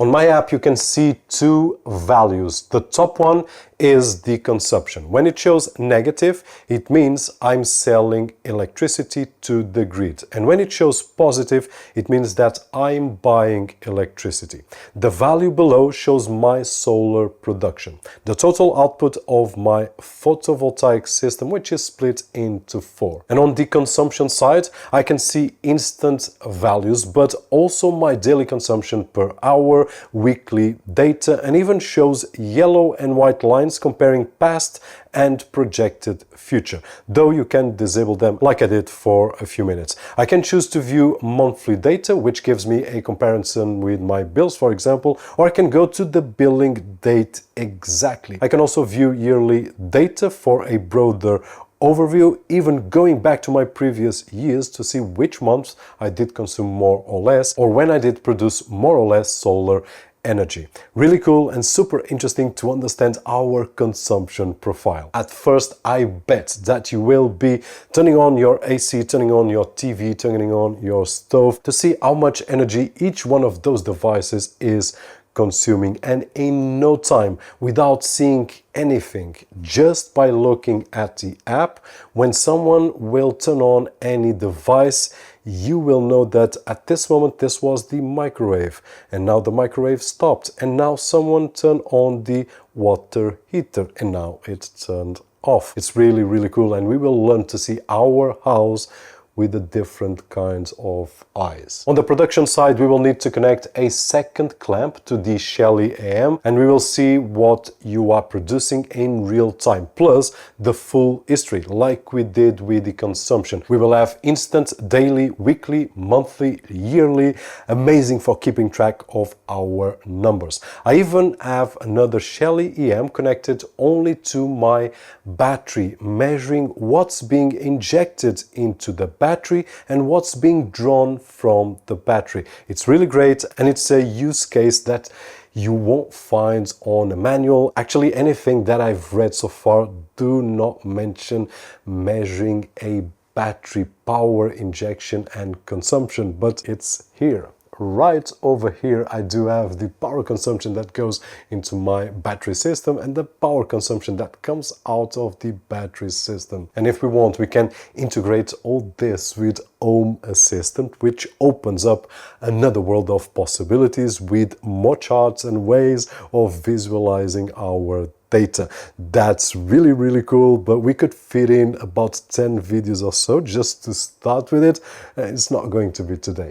On my app, you can see two values. The top one is the consumption. When it shows negative, it means I'm selling electricity to the grid. And when it shows positive, it means that I'm buying electricity. The value below shows my solar production, the total output of my photovoltaic system, which is split into 4. And on the consumption side, I can see instant values, but also my daily consumption per hour, weekly data, and even shows yellow and white lines comparing past and projected future, though you can disable them like I did for a few minutes. I can choose to view monthly data, which gives me a comparison with my bills, for example, or I can go to the billing date exactly. I can also view yearly data for a broader overview, even going back to my previous years to see which months I did consume more or less, or when I did produce more or less solar energy. Really cool and super interesting to understand our consumption profile. At first, I bet that you will be turning on your AC, turning on your TV, turning on your stove to see how much energy each one of those devices is consuming, and in no time, without seeing anything, just by looking at the app, when someone will turn on any device, you will know that at this moment this was the microwave, and now the microwave stopped, and now someone turned on the water heater, and now it's turned off. It's really cool, and we will learn to see our house with the different kinds of eyes. On the production side, we will need to connect a second clamp to the Shelly EM, and we will see what you are producing in real time, plus the full history, like we did with the consumption. We will have instant, daily, weekly, monthly, yearly, amazing for keeping track of our numbers. I even have another Shelly EM connected only to my battery, measuring what's being injected into the battery and what's being drawn from the battery. It's really great, and it's a use case that you won't find on a manual. Actually, anything that I've read so far do not mention measuring a battery power injection and consumption, but it's here. Right over here, I do have the power consumption that goes into my battery system and the power consumption that comes out of the battery system. And if we want, we can integrate all this with Home Assistant, which opens up another world of possibilities with more charts and ways of visualizing our data. That's really cool, but we could fit in about 10 videos or so just to start with it. It's not going to be today.